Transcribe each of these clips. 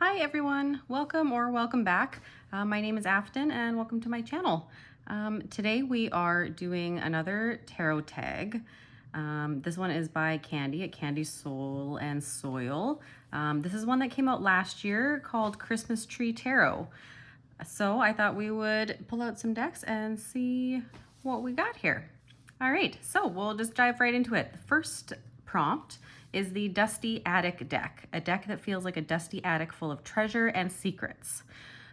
Hi everyone, welcome back. My name is Afton and welcome to my channel. Today we are doing another tarot tag. This one is by Candy at CandySoulandSoil. This is one that came out last year called Christmas Tree Tarot. So I thought we would pull out some decks and see what we got here. All right, so we'll just dive right into it. The first prompt is the Dusty Attic deck, a deck that feels like a dusty attic full of treasure and secrets.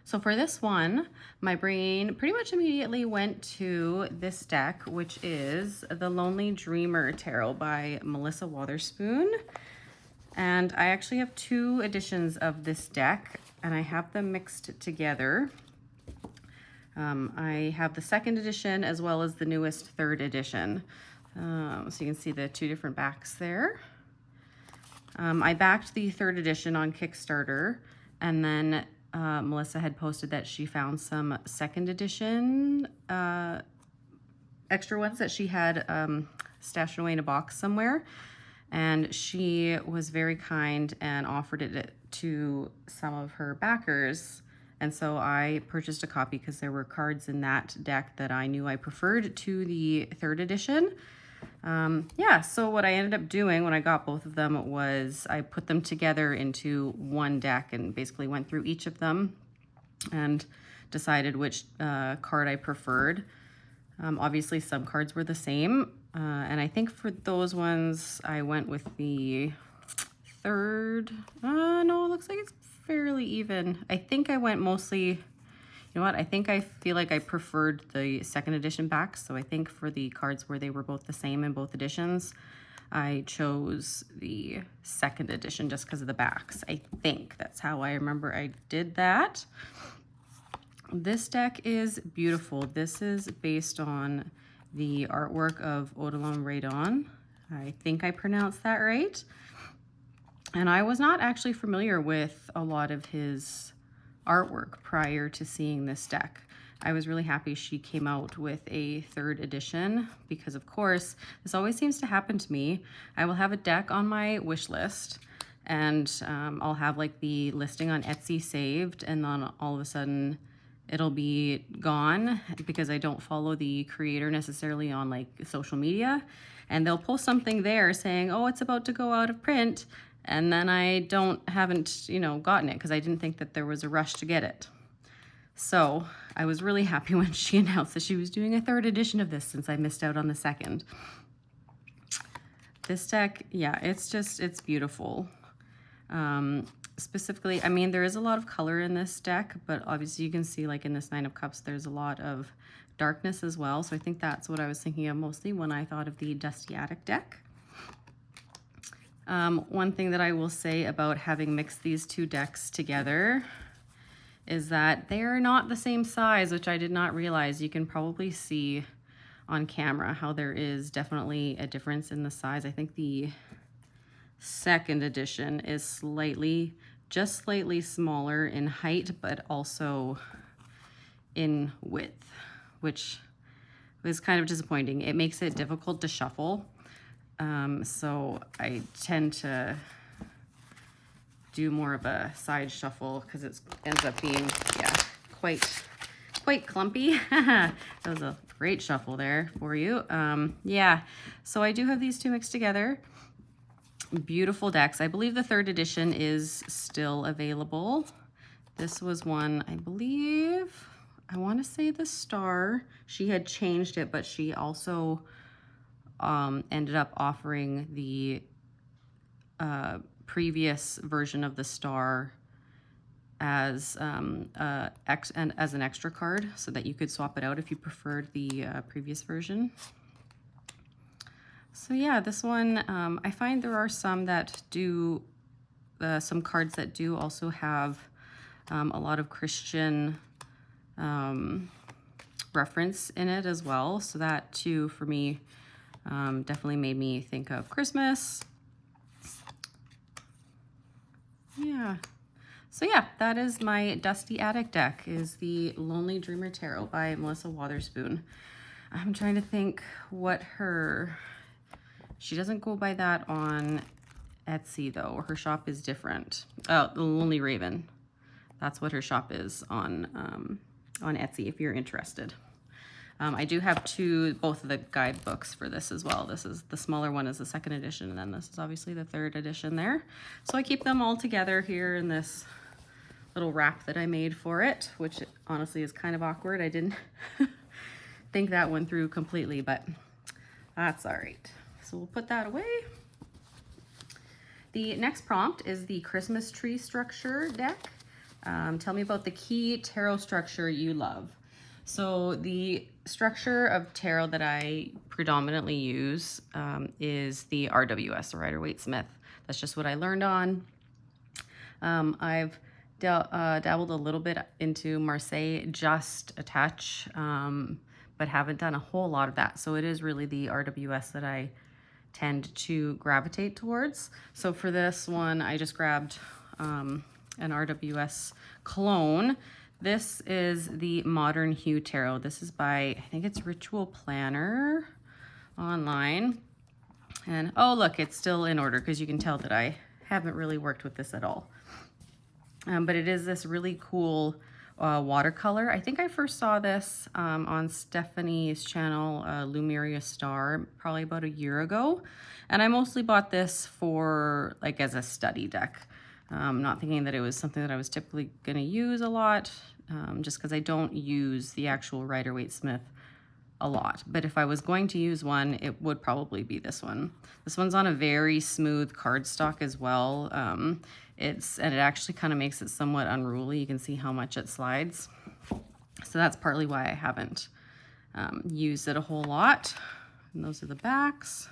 So for this one, my brain pretty much immediately went to this deck, which is the Lonely Dreamer Tarot by Melissa Wotherspoon. And I actually have two editions of this deck, and I have them mixed together. I have the second edition as well as the newest third edition. So you can see the two different backs there. I backed the third edition on Kickstarter, and then Melissa had posted that she found some second edition extra ones that she had stashed away in a box somewhere, and she was very kind and offered it to some of her backers. And so I purchased a copy because there were cards in that deck that I knew I preferred to the third edition. Yeah, so what I ended up doing when I got both of them was I put them together into one deck and basically went through each of them and decided which card I preferred. Obviously some cards were the same, and I think for those ones I went with the third. No, it looks like it's fairly even. I think I went mostly, you know what, I feel like I preferred the second edition backs. So I think for the cards where they were both the same in both editions, I chose the second edition just because of the backs. I think that's how I remember I did that. This deck is beautiful. This is based on the artwork of Odilon Radon. I think I pronounced that right. And I was not actually familiar with a lot of his artwork prior to seeing this deck. I was really happy she came out with a third edition because, of course, this always seems to happen to me. I will have a deck on my wish list, and I'll have like the listing on Etsy saved, and then all of a sudden it'll be gone because I don't follow the creator necessarily on like social media, and they'll post something there saying, oh, it's about to go out of print. And then I haven't, gotten it because I didn't think that there was a rush to get it. So I was really happy when she announced that she was doing a third edition of this since I missed out on the second. This deck, yeah, it's beautiful. Specifically, I mean, there is a lot of color in this deck, but obviously you can see like in this Nine of Cups, there's a lot of darkness as well. So I think that's what I was thinking of mostly when I thought of the Dusty Attic deck. One thing that I will say about having mixed these two decks together is that they are not the same size, which I did not realize. You can probably see on camera how there is definitely a difference in the size. I think the second edition is just slightly smaller in height, but also in width, which was kind of disappointing. It makes it difficult to shuffle. So I tend to do more of a side shuffle because it ends up being, yeah, quite clumpy. That was a great shuffle there for you. Yeah, so I do have these two mixed together. Beautiful decks. I believe the third edition is still available. This was one, I believe, I want to say the star. She had changed it, but she also ended up offering the previous version of the star as an extra card so that you could swap it out if you preferred the previous version. So yeah, this one, I find there are some that do, some cards that do also have a lot of Christian reference in it as well. So that too, for me, definitely made me think of Christmas. Yeah. So yeah, that is my Dusty Attic deck, is the Lonely Dreamer Tarot by Melissa Wotherspoon. I'm trying to think what she doesn't go by that on Etsy though. Her shop is different. Oh, the Lonely Raven. That's what her shop is on Etsy if you're interested. I do have both of the guidebooks for this as well. This is the smaller one is the 2nd edition, and then this is obviously the 3rd edition there. So I keep them all together here in this little wrap that I made for it, which honestly is kind of awkward. I didn't think that one through completely, but that's all right. So we'll put that away. The next prompt is the Christmas tree structure deck. Tell me about the key tarot structure you love. So the structure of tarot that I predominantly use is the RWS, the Rider-Waite-Smith. That's just what I learned on. I've dabbled a little bit into Marseille, just a touch, but haven't done a whole lot of that. So it is really the RWS that I tend to gravitate towards. So for this one, I just grabbed an RWS clone. This is the Modern Hue Tarot. This is by, I think it's Ritual Planner online. And oh look, it's still in order because you can tell that I haven't really worked with this at all. But it is this really cool watercolor. I think I first saw this on Stephanie's channel, Lumeria Star, probably about a year ago. And I mostly bought this for like as a study deck. Not thinking that it was something that I was typically going to use a lot, just because I don't use the actual Rider-Waite-Smith a lot. But if I was going to use one, it would probably be this one. This one's on a very smooth cardstock as well. And it actually kind of makes it somewhat unruly. You can see how much it slides. So that's partly why I haven't used it a whole lot. And those are the backs.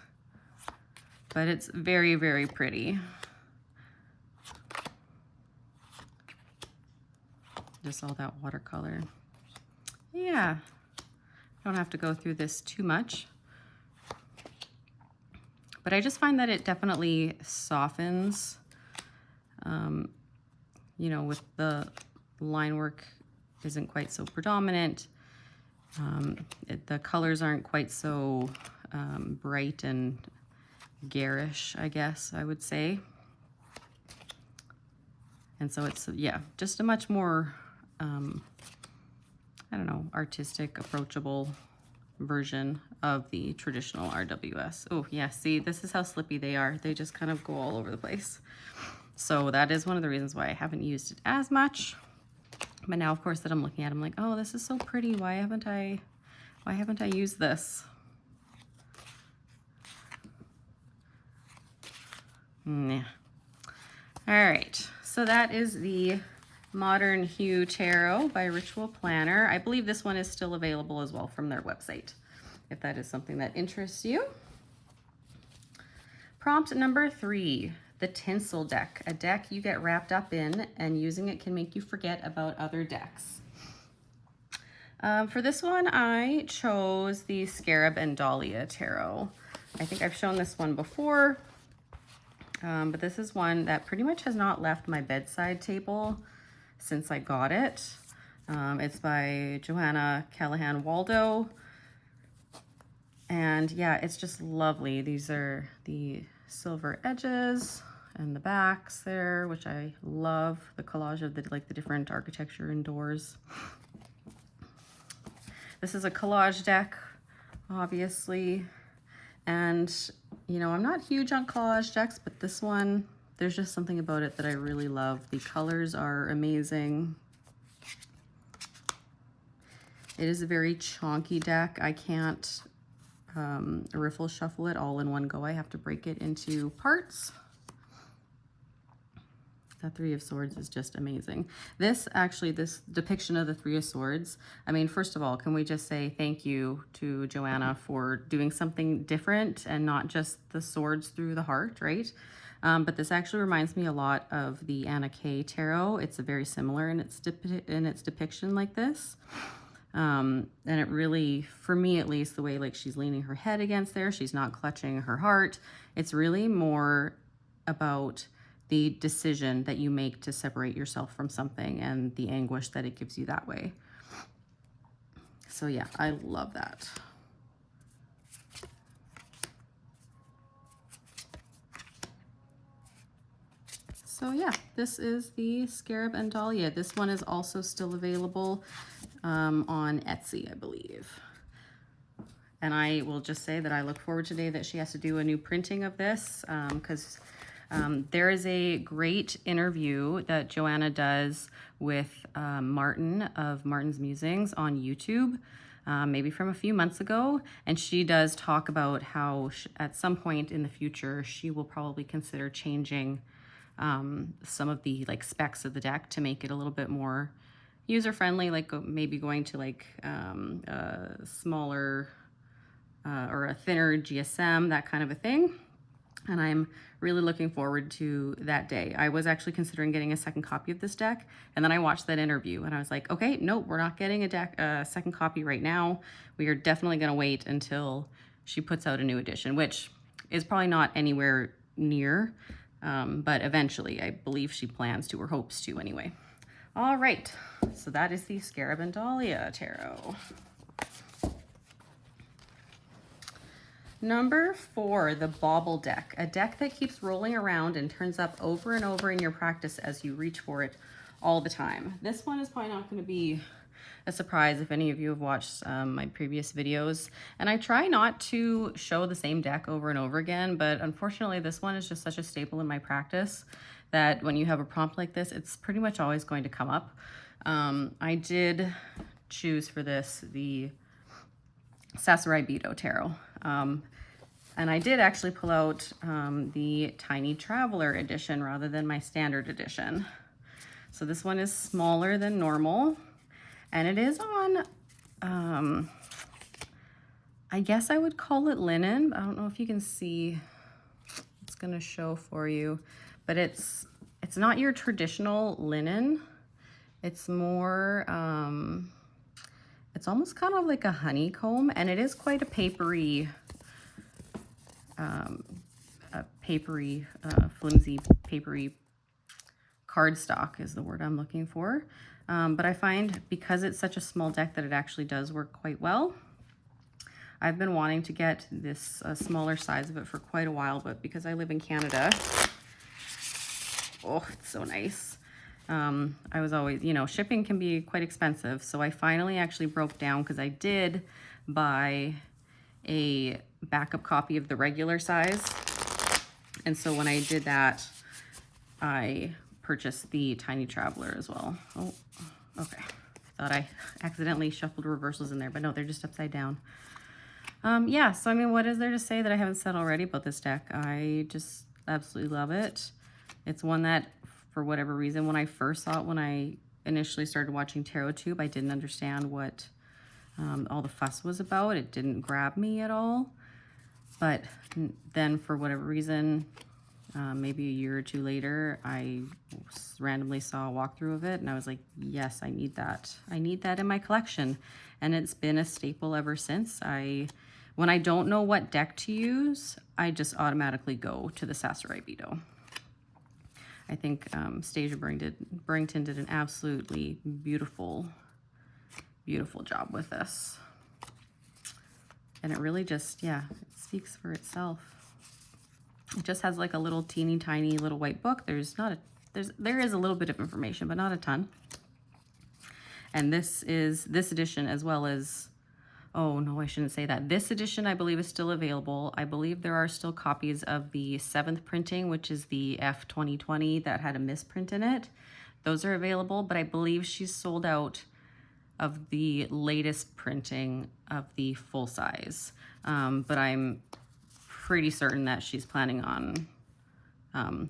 But it's very, very pretty. Just all that watercolor. Yeah, don't have to go through this too much. But I just find that it definitely softens, you know, with the line work isn't quite so predominant. The colors aren't quite so bright and garish, I guess I would say. And so it's, yeah, just a much more, I don't know, artistic, approachable version of the traditional RWS. Oh yeah, see, this is how slippy they are. They just kind of go all over the place. So that is one of the reasons why I haven't used it as much. But now, of course, that I'm looking at, I'm like, oh, this is so pretty. Why haven't I used this? Yeah. All right, so that is the Modern Hue Tarot by Ritual Planner. I believe this one is still available as well from their website, if that is something that interests you. Prompt number 3, the Tinsel Deck, a deck you get wrapped up in, and using it can make you forget about other decks. For this one, I chose the Scarab and Dahlia Tarot. I think I've shown this one before. But this is one that pretty much has not left my bedside table since I got it. It's by Joanna Callahan Waldo. And yeah, it's just lovely. These are the silver edges and the backs there, which I love. The collage of the different architecture indoors. This is a collage deck, obviously. And, you know, I'm not huge on collage decks, but this one, there's just something about it that I really love. The colors are amazing. It is a very chonky deck. I can't riffle shuffle it all in one go. I have to break it into parts. That Three of Swords is just amazing. This depiction of the Three of Swords, I mean, first of all, can we just say thank you to Joanna for doing something different and not just the swords through the heart, right? But this actually reminds me a lot of the Anna Kay Tarot. It's very similar in its depiction like this. And it really, for me at least, the way like she's leaning her head against there, she's not clutching her heart. It's really more about the decision that you make to separate yourself from something and the anguish that it gives you that way. So yeah, I love that. So yeah, this is the Scarab and Dahlia. This one is also still available on Etsy, I believe. And I will just say that I look forward today that she has to do a new printing of this, because there is a great interview that Joanna does with Martin of Martin's Musings on YouTube, maybe from a few months ago. And she does talk about how at some point in the future, she will probably consider changing some of the like specs of the deck to make it a little bit more user-friendly, like maybe going to like a smaller or a thinner GSM, that kind of a thing. And I'm really looking forward to that day. I was actually considering getting a second copy of this deck, and then I watched that interview and I was like, okay, nope, we're not getting a second copy right now. We are definitely gonna wait until she puts out a new edition, which is probably not anywhere near, but eventually I believe she plans to, or hopes to anyway. All right, so that is the Scarab and Dahlia Tarot. Number 4, the Bauble Deck, a deck that keeps rolling around and turns up over and over in your practice as you reach for it all the time. This one is probably not going to be a surprise if any of you have watched my previous videos. And I try not to show the same deck over and over again, but unfortunately this one is just such a staple in my practice that when you have a prompt like this, it's pretty much always going to come up. I did choose for this the Sasarai Beto Tarot. And I did actually pull out the Tiny Traveler edition rather than my standard edition. So this one is smaller than normal, and it is on, I guess I would call it linen. I don't know if you can see, it's gonna show for you, but it's not your traditional linen. It's more, it's almost kind of like a honeycomb, and it is quite a papery, flimsy, papery cardstock is the word I'm looking for. But I find because it's such a small deck that it actually does work quite well. I've been wanting to get this smaller size of it for quite a while, but because I live in Canada, oh, it's so nice. I was always, you know, shipping can be quite expensive. So I finally actually broke down because I did buy a backup copy of the regular size. And so when I did that, I purchased the Tiny Traveler as well. Oh, okay. Thought I accidentally shuffled reversals in there, but no, they're just upside down. Yeah, so I mean, what is there to say that I haven't said already about this deck? I just absolutely love it. It's one that, for whatever reason, when I first saw it, when I initially started watching TarotTube, I didn't understand what all the fuss was about. It didn't grab me at all. But then for whatever reason, maybe a year or two later, I randomly saw a walkthrough of it and I was like, yes, I need that. I need that in my collection. And it's been a staple ever since. When I don't know what deck to use, I just automatically go to the Sasarai Beto. I think Stasia Burrington did an absolutely beautiful, beautiful job with this. And it really just, yeah, it speaks for itself. It just has like a little teeny tiny little white book. There is a little bit of information, but not a ton. And this edition, as well as, oh no, I shouldn't say that. This edition, I believe, is still available. I believe there are still copies of the 7th printing, which is the F2020 that had a misprint in it. Those are available, but I believe she's sold out of the latest printing of the full size. But I'm pretty certain that she's planning on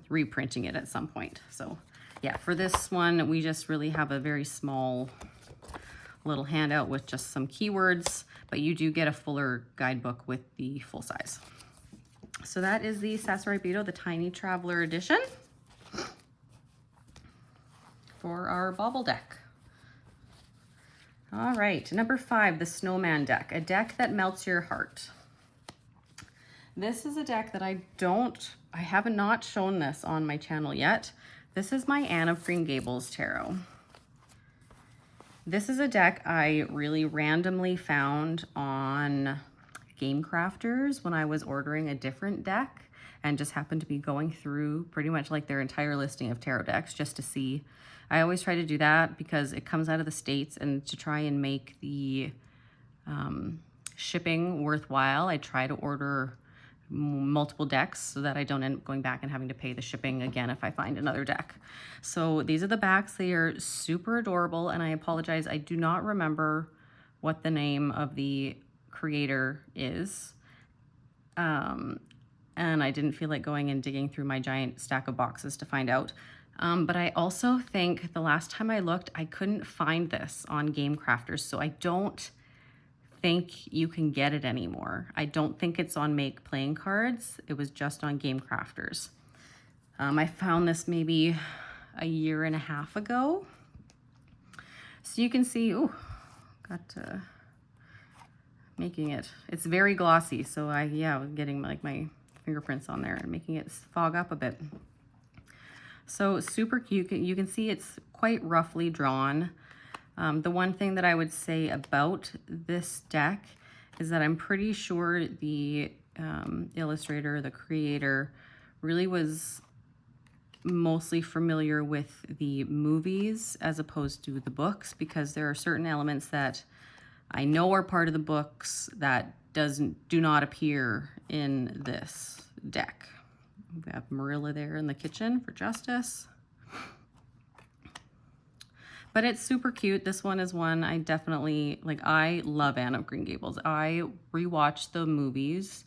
reprinting it at some point. So yeah, for this one, we just really have a very small little handout with just some keywords, but you do get a fuller guidebook with the full size. So that is the Sasarai Beto, the Tiny Traveler edition for our Bauble Deck. All right, number 5, the Snowman Deck, a deck that melts your heart. This is a deck that I have not shown this on my channel yet. This is my Anne of Green Gables Tarot. This is a deck I really randomly found on Game Crafters when I was ordering a different deck. and just happened to be going through pretty much like their entire listing of tarot decks just to see. I always try to do that because it comes out of the States, and to try and make the shipping worthwhile, I try to order multiple decks so that I don't end up going back and having to pay the shipping again if I find another deck. So these are the backs. They are super adorable, and I apologize, I do not remember what the name of the creator is. And I didn't feel like going and digging through my giant stack of boxes to find out. But I also think the last time I looked, I couldn't find this on Game Crafters, so I don't think you can get it anymore. I don't think it's on Make Playing Cards. It was just on Game Crafters. I found this maybe a year and a half ago. So you can see, ooh, got making it. It's very glossy, so yeah, getting like my fingerprints on there and making it fog up a bit. So super cute. You can see it's quite roughly drawn. The one thing that I would say about this deck is that I'm pretty sure the illustrator, the creator, really was mostly familiar with the movies as opposed to the books, because there are certain elements that I know are part of the books that do not appear in this deck. We have Marilla there in the kitchen for justice. But it's super cute. This one is one I definitely, like, I love Anne of Green Gables. I rewatch the movies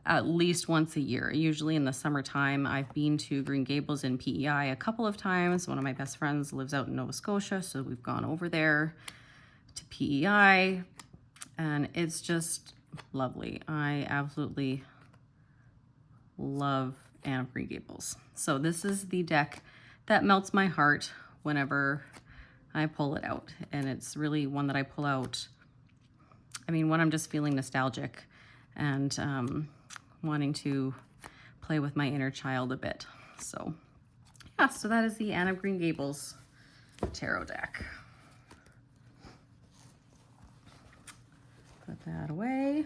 at least once a year. Usually in the summertime. I've been to Green Gables in PEI a couple of times. One of my best friends lives out in Nova Scotia, so we've gone over there to PEI, and it's just lovely. I absolutely love Anne of Green Gables. So this is the deck that melts my heart whenever I pull it out, and it's really one that I pull out, I mean, when I'm just feeling nostalgic and wanting to play with my inner child a bit. So yeah, so that is the Anne of Green Gables tarot deck. Put that away.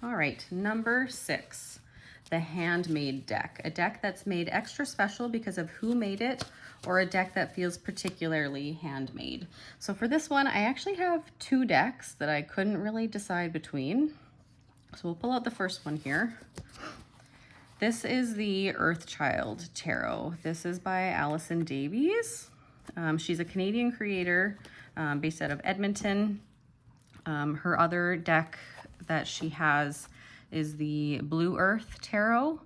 All right, number 6, the Handmade Deck, a deck that's made extra special because of who made it, or a deck that feels particularly handmade. So for this one, I actually have 2 decks that I couldn't really decide between. So we'll pull out the first one here. This is the Earthchild Tarot. This is by Allison Davies. She's a Canadian creator based out of Edmonton. Her other deck that she has is the Blue Earth Tarot.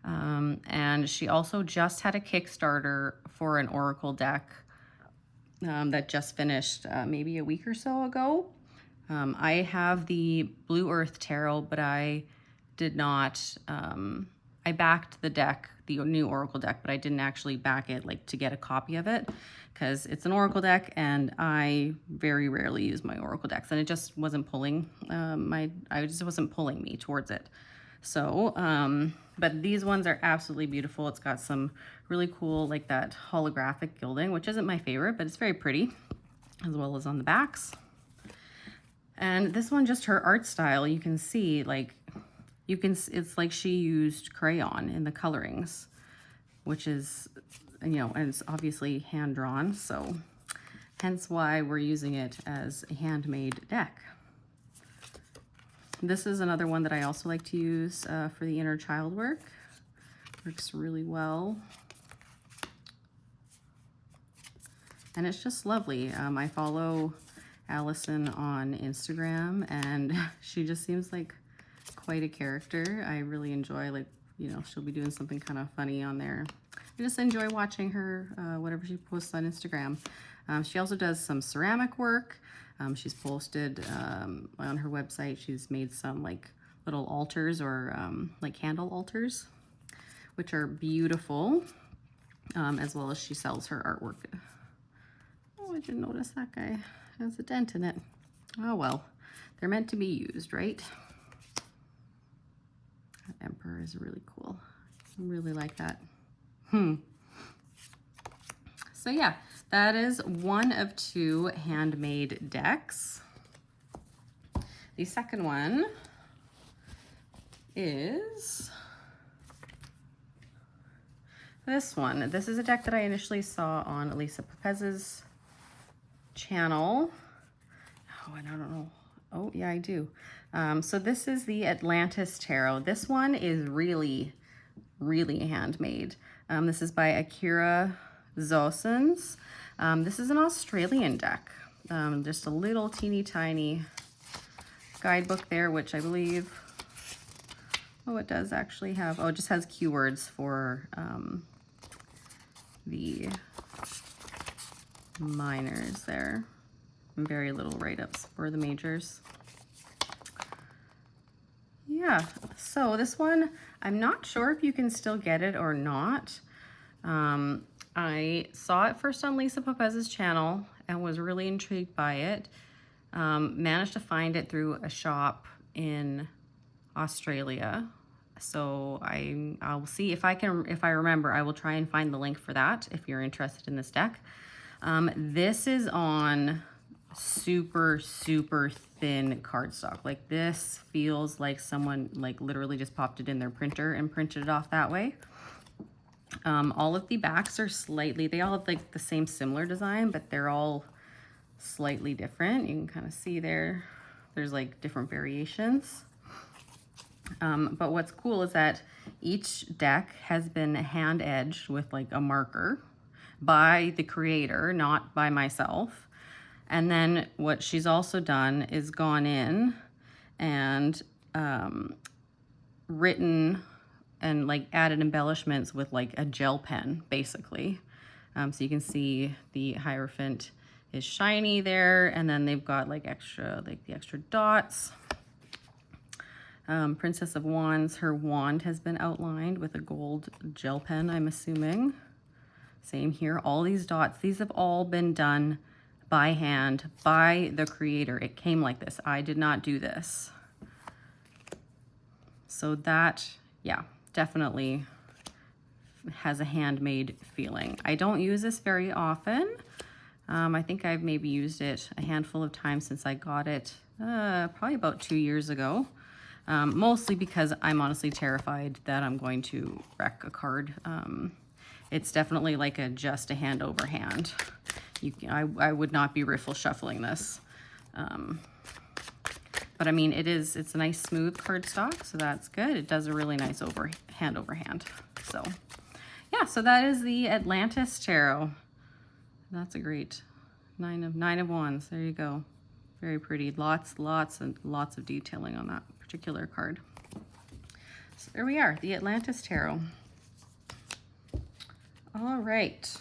And she also just had a Kickstarter for an Oracle deck that just finished maybe a week or so ago. I have the Blue Earth Tarot, but I did not, I backed the deck, the new Oracle deck, but I didn't actually back it like to get a copy of it, because it's an Oracle deck and I very rarely use my Oracle decks, and it just wasn't pulling I just wasn't pulling me towards it. So, but these ones are absolutely beautiful. It's got some really cool, like that holographic gilding, which isn't my favorite, but it's very pretty, as well as on the backs. And this one, just her art style, you can see, like, it's like she used crayon in the colorings, which is, you know, and it's obviously hand drawn, so hence why we're using it as a handmade deck. This is another one that I also like to use for the inner child work. Works really well. And it's just lovely. I follow Allison on Instagram, and she just seems like quite a character. I really enjoy, like, you know, she'll be doing something kind of funny on there. I just enjoy watching her, whatever she posts on Instagram. She also does some ceramic work. She's posted on her website, she's made some like little altars, or like candle altars, which are beautiful, as well as she sells her artwork. Oh, I didn't notice that guy has a dent in it. Oh well, they're meant to be used, right? That Emperor is really cool. I really like that. So yeah, that is one of 2 handmade decks. The second one is this one. This is a deck that I initially saw on Elisa Pepez's channel. Oh, and I don't know. Oh, yeah, I do. So this is the Atlantis Tarot. This one is really, really handmade. This is by Akira Zosens. This is an Australian deck. Just a little teeny tiny guidebook there, which I believe, oh, it does actually have, oh, it just has keywords for the minors there. And very little write-ups for the majors. Yeah, so this one, I'm not sure if you can still get it or not. I saw it first on Lisa Pepez's channel and was really intrigued by it. Managed to find it through a shop in Australia. So I'll see if I remember, I will try and find the link for that if you're interested in this deck. This is on super, super thin cardstock. Like, this feels like someone like literally just popped it in their printer and printed it off that way. All of the backs are slightly, they all have like the same similar design, but they're all slightly different. You can kind of see there's like different variations. But what's cool is that each deck has been hand edged with like a marker by the creator, not by myself. And then what she's also done is gone in and written and like added embellishments with like a gel pen, basically. So you can see the Hierophant is shiny there, and then they've got like the extra dots. Princess of Wands, her wand has been outlined with a gold gel pen, I'm assuming. Same here, all these dots, these have all been done by hand by the creator. It came like this. I did not do this. So that, yeah, definitely has a handmade feeling. I don't use this very often. I think I've maybe used it a handful of times since I got it, probably about 2 years ago. Mostly because I'm honestly terrified that I'm going to wreck a card. It's definitely like just a hand over hand. I would not be riffle shuffling this. But I mean, it's a nice smooth cardstock, so that's good. It does a really nice hand over hand. So yeah, so that is the Atlantis Tarot. That's a great nine of wands. There you go. Very pretty. Lots of detailing on that particular card. So there we are, the Atlantis Tarot. All right,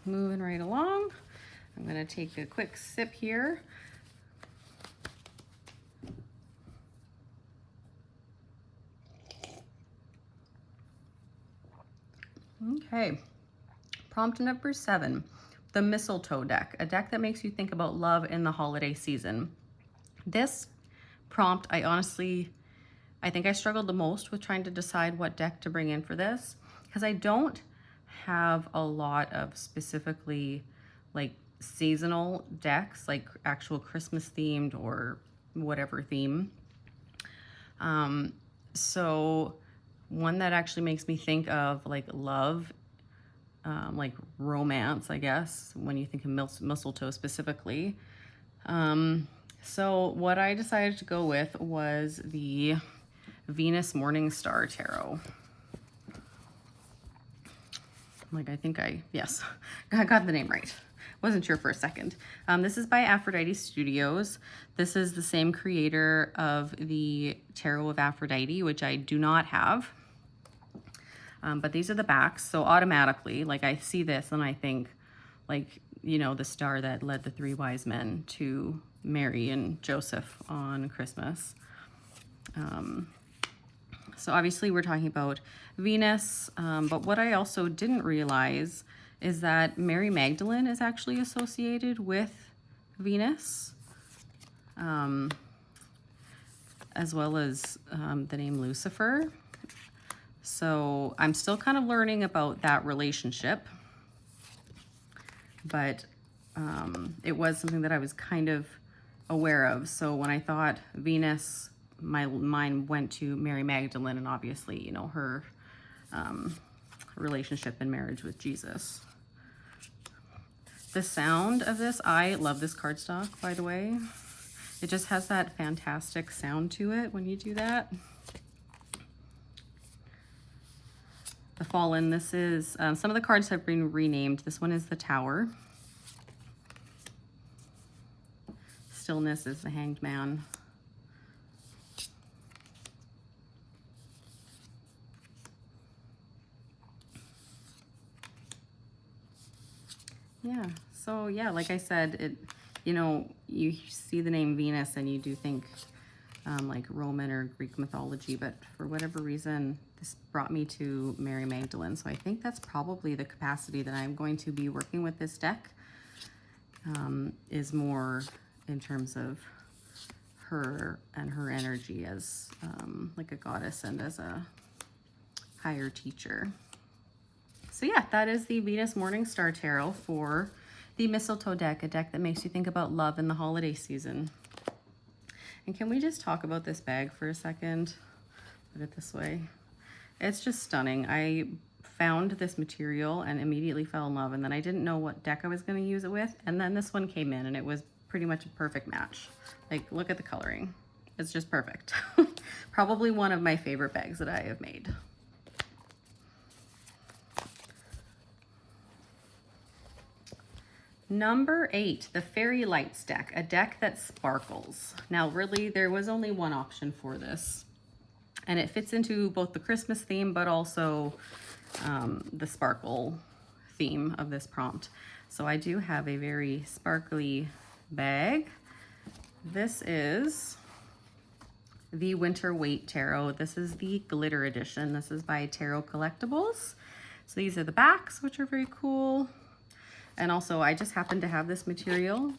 moving right along. I'm going to take a quick sip here. Okay, prompt number 7, the Mistletoe Deck, a deck that makes you think about love in the holiday season. This prompt, I think I struggled the most with trying to decide what deck to bring in for this, because I don't have a lot of specifically like seasonal decks, like actual Christmas themed or whatever theme. So one that actually makes me think of like love, like romance, I guess, when you think of mistletoe specifically. So what I decided to go with was the Venus Morningstar Tarot. Like, yes, I got the name right. Wasn't sure for a second. This is by Aphrodite Studios. This is the same creator of the Tarot of Aphrodite, which I do not have. But these are the backs. So automatically, like, I see this and I think, like, you know, the star that led the 3 wise men to Mary and Joseph on Christmas. So obviously we're talking about Venus, but what I also didn't realize is that Mary Magdalene is actually associated with Venus, as well as the name Lucifer. So I'm still kind of learning about that relationship, but it was something that I was kind of aware of. So when I thought Venus, my mind went to Mary Magdalene, and obviously, you know, her relationship and marriage with Jesus. The sound of this, I love this cardstock, by the way. It just has that fantastic sound to it when you do that. The Fallen, this is, some of the cards have been renamed. This one is the Tower. Stillness is the Hanged Man. Yeah, so yeah, like I said, it, you know, you see the name Venus and you do think like Roman or Greek mythology, but for whatever reason, this brought me to Mary Magdalene. So I think that's probably the capacity that I'm going to be working with this deck, is more in terms of her and her energy as like a goddess and as a higher teacher. So yeah, that is the Venus Morning Star Tarot for the Mistletoe Deck, a deck that makes you think about love in the holiday season. And can we just talk about this bag for a second? Put it this way. It's just stunning. I found this material and immediately fell in love, and then I didn't know what deck I was going to use it with, and then this one came in and it was pretty much a perfect match. Like, look at the coloring. It's just perfect. Probably one of my favorite bags that I have made. Number 8, the Fairy Lights deck, a deck that sparkles. Now, really, there was only one option for this, and it fits into both the Christmas theme, but also the sparkle theme of this prompt. So I do have a very sparkly bag. This is the Winter Wait Tarot. This is the glitter edition. This is by Tarot Collectibles. So these are the backs, which are very cool. And also, I just happened to have this material.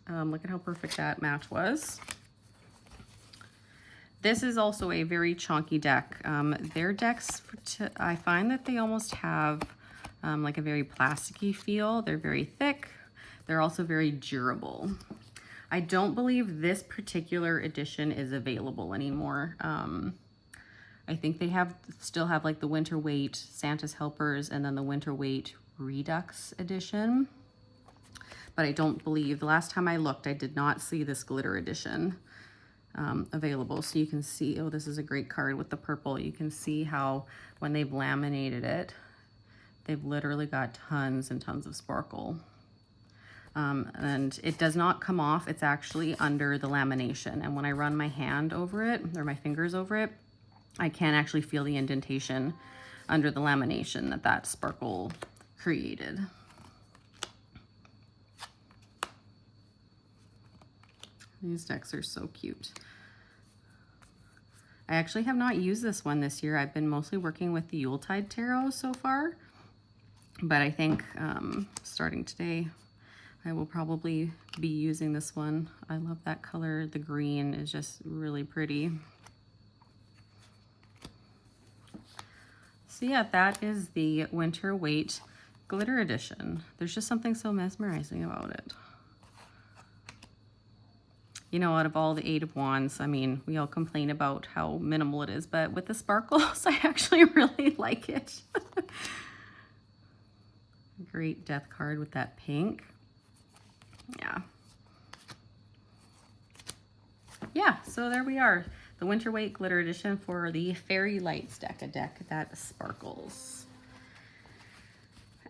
Look at how perfect that match was. This is also a very chunky deck. Their decks, I find that they almost have like a very plasticky feel. They're very thick. They're also very durable. I don't believe this particular edition is available anymore. I think they still have like the Winter Wait, Santa's Helpers, and then the Winter Wait Redux edition. But I don't believe, the last time I looked, I did not see this glitter edition available. So you can see, oh, this is a great card with the purple. You can see how when they've laminated it, they've literally got tons and tons of sparkle. And it does not come off. It's actually under the lamination. And when I run my hand over it, or my fingers over it, I can actually feel the indentation under the lamination that sparkle created. These decks are so cute. I actually have not used this one this year. I've been mostly working with the Yuletide Tarot so far, but I think starting today, I will probably be using this one. I love that color. The green is just really pretty. So yeah, that is the Winter Wait Glitter Edition. There's just something so mesmerizing about it. You know, out of all the 8 of Wands, I mean, we all complain about how minimal it is, but with the sparkles, I actually really like it. Great death card with that pink. Yeah. Yeah, so there we are. The Winter Wait Glitter Edition for the Fairy Lights deck, a deck that sparkles.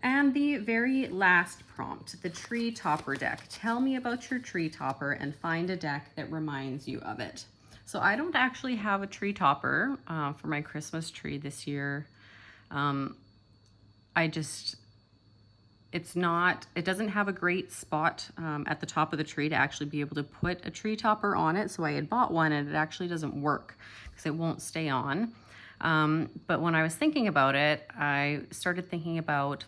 And the very last prompt, the Tree Topper deck. Tell me about your tree topper and find a deck that reminds you of it. So I don't actually have a tree topper for my Christmas tree this year. It doesn't have a great spot at the top of the tree to actually be able to put a tree topper on it. So I had bought one and it actually doesn't work because it won't stay on. But when I was thinking about it, I started thinking about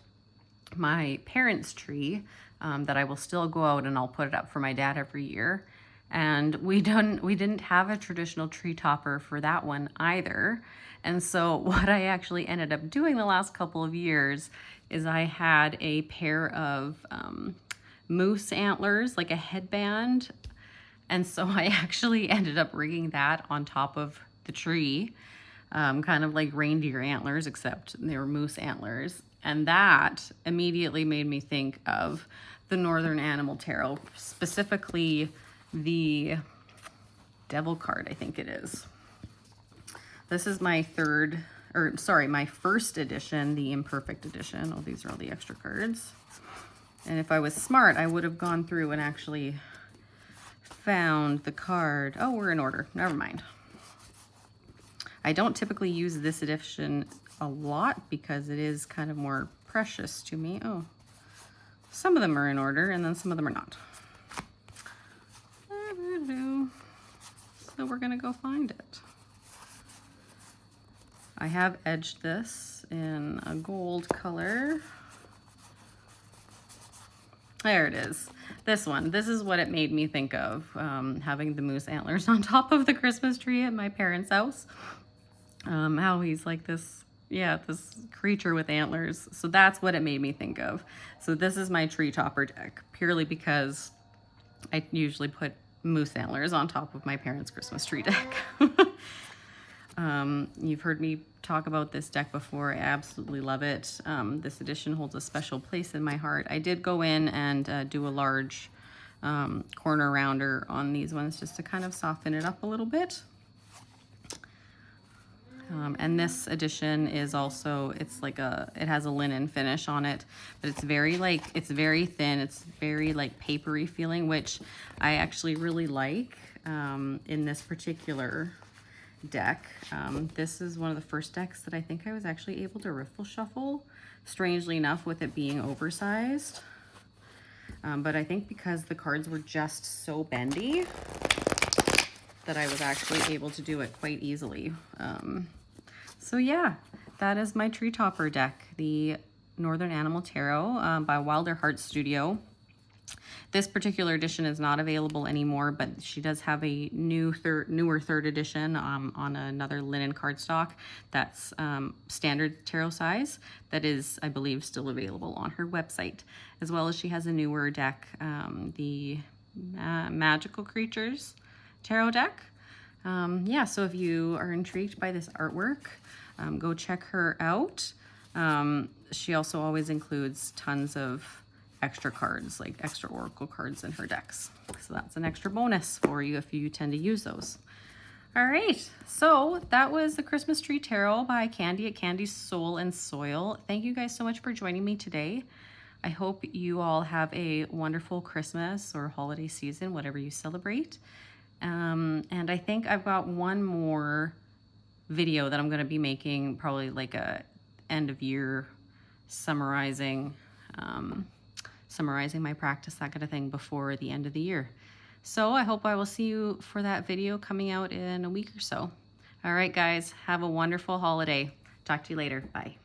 my parents' tree that I will still go out and I'll put it up for my dad every year. And we didn't have a traditional tree topper for that one either. And so what I actually ended up doing the last couple of years is I had a pair of moose antlers, like a headband. And so I actually ended up rigging that on top of the tree. kind of like reindeer antlers, except they were moose antlers. And that immediately made me think of the Northern Animal Tarot, specifically the Devil card, I think it is. This is my my first edition, the imperfect edition. Oh, these are all the extra cards. And if I was smart, I would have gone through and actually found the card. Oh, we're in order. Never mind. I don't typically use this edition a lot because it is kind of more precious to me. Oh, some of them are in order and then some of them are not. So we're gonna go find it. I have edged this in a gold color. There it is. This one. This is what it made me think of, having the moose antlers on top of the Christmas tree at my parents' house. How he's like this, yeah, this creature with antlers. So that's what it made me think of. So this is my tree topper deck, purely because I usually put moose antlers on top of my parents' Christmas tree deck. You've heard me talk about this deck before. I absolutely love it. This edition holds a special place in my heart. I did go in and do a large corner rounder on these ones just to kind of soften it up a little bit. And this edition is also, it has a linen finish on it, but it's very thin. It's very like papery feeling, which I actually really like in this particular deck. This is one of the first decks that I think I was actually able to riffle shuffle, strangely enough, with it being oversized. But I think because the cards were just so bendy that I was actually able to do it quite easily. So yeah, that is my tree topper deck, the Northern Animal Tarot by Wilder Heart Studio. This particular edition is not available anymore, but she does have a newer third edition on another linen cardstock that's standard tarot size that is, I believe, still available on her website, as well as she has a newer deck, the Magical Creatures Tarot deck. Yeah, so if you are intrigued by this artwork, go check her out. She also always includes tons of extra cards, like extra oracle cards in her decks. So that's an extra bonus for you if you tend to use those. All right, so that was the Christmas Tree Tarot by Candy at CandySoulandSoil. Thank you guys so much for joining me today. I hope you all have a wonderful Christmas or holiday season, whatever you celebrate. And I think I've got one more video that I'm going to be making, probably like a end of year summarizing my practice, that kind of thing, before the end of the year. So I hope I will see you for that video coming out in a week or so. All right, guys, have a wonderful holiday. Talk to you later. Bye.